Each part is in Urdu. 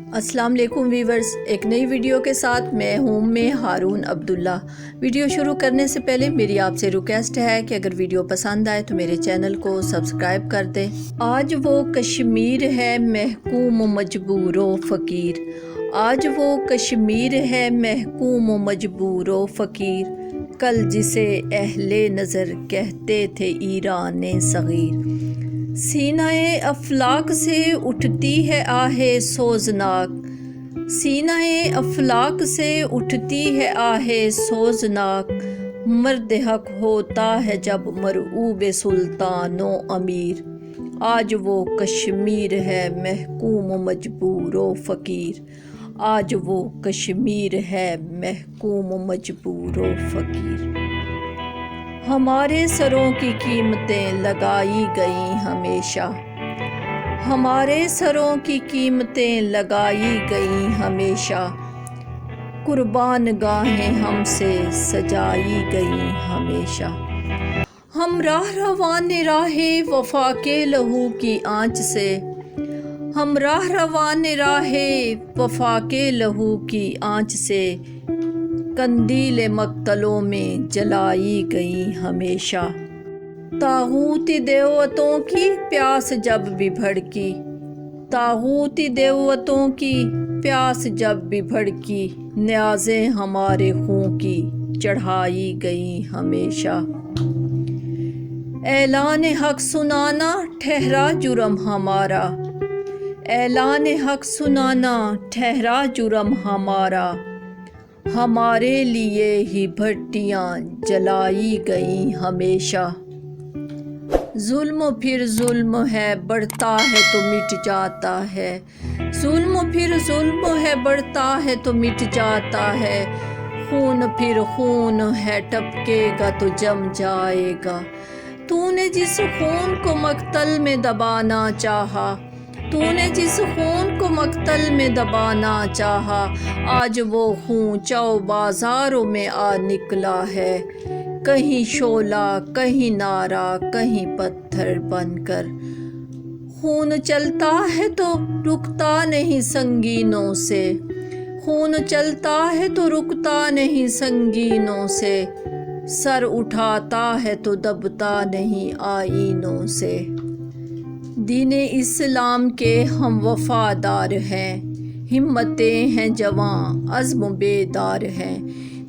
السلام علیکم ویورز، ایک نئی ویڈیو کے ساتھ میں ہارون عبداللہ۔ ویڈیو شروع کرنے سے پہلے میری آپ سے ریکویسٹ ہے کہ اگر ویڈیو پسند آئے تو میرے چینل کو سبسکرائب کر دیں۔ آج وہ کشمیر ہے محکوم و مجبور و فقیر، آج وہ کشمیر ہے محکوم و مجبور و فقیر، کل جسے اہل نظر کہتے تھے ایران صغیر۔ سینہ افلاک سے اٹھتی ہے آہ سوزناک، سینہ افلاک سے اٹھتی ہے آہ سوزناک، مرد حق ہوتا ہے جب مرعوب سلطان و امیر، آج وہ کشمیر ہے محکوم و مجبور و فقیر، آج وہ کشمیر ہے محکوم و مجبور و فقیر۔ ہمارے سروں کی قیمتیں لگائی گئیں ہمیشہ، ہمارے سروں کی قیمتیں لگائی گئیں ہمیشہ، قربان گاہیں ہم سے سجائی گئیں ہمیشہ۔ ہم راہ رواں راہ وفا کے لہو کی آنچ سے، ہم راہ رواں راہ وفا کے لہو کی آنچ سے، قندیل مقتلوں میں جلائی گئیں ہمیشہ۔ طاغوتی دیوتوں کی پیاس جب بھی بھڑکی، طاغوتی دیوتوں کی پیاس جب بھی بھڑکی، نیازیں ہمارے خون کی چڑھائی گئیں ہمیشہ۔ اعلان حق سنانا ٹھہرا جرم ہمارا، اعلان حق سنانا ٹھہرا جرم ہمارا، ہمارے لیے ہی بھٹیاں جلائی گئیں ہمیشہ۔ ظلم پھر ظلم ہے بڑھتا ہے تو مٹ جاتا ہے، ظلم پھر ظلم ہے بڑھتا ہے تو مٹ جاتا ہے، خون پھر خون ہے ٹپکے گا تو جم جائے گا، تو نے جس خون کو مقتل میں دبانا چاہا، تو نے جس خون کو مقتل میں دبانا چاہا، آج وہ خون چو بازاروں میں آ نکلا ہے، کہیں شعلہ کہیں نعرہ کہیں پتھر بن کر، خون چلتا ہے تو رکتا نہیں سنگینوں سے، خون چلتا ہے تو رکتا نہیں سنگینوں سے، سر اٹھاتا ہے تو دبتا نہیں آئینوں سے۔ دین اسلام کے ہم وفادار ہیں، ہمتیں ہیں جواں عزم بیدار ہیں،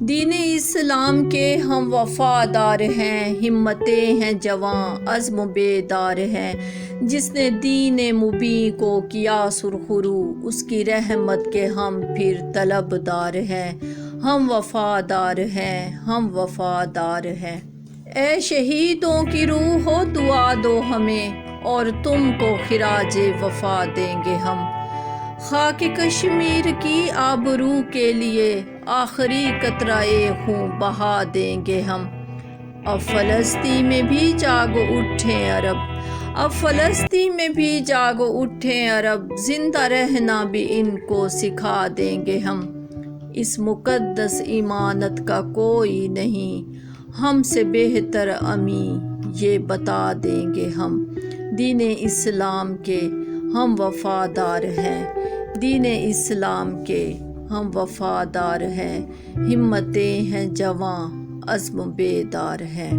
دین اسلام کے ہم وفادار ہیں، ہمتیں ہیں جواں عزم بیدار ہیں، جس نے دین مبین کو کیا سرخرو، اس کی رحمت کے ہم پھر طلبدار ہیں، ہم وفادار ہیں، ہم وفادار ہیں۔ اے شہیدوں کی روحو دعا دو ہمیں، اور تم کو خراج وفا دیں گے ہم، خاک کشمیر کی آبرو کے لیے آخری قطرہ خون بہا دیں گے ہم۔ اب فلسطین میں بھی جاگ اٹھیں عرب، اب فلسطین میں بھی جاگ اٹھیں عرب، زندہ رہنا بھی ان کو سکھا دیں گے ہم، اس مقدس امانت کا کوئی نہیں ہم سے بہتر امین یہ بتا دیں گے ہم، دین اسلام کے ہم وفادار ہیں، دین اسلام کے ہم وفادار ہیں، ہمتیں ہیں جواں عزم بیدار ہیں۔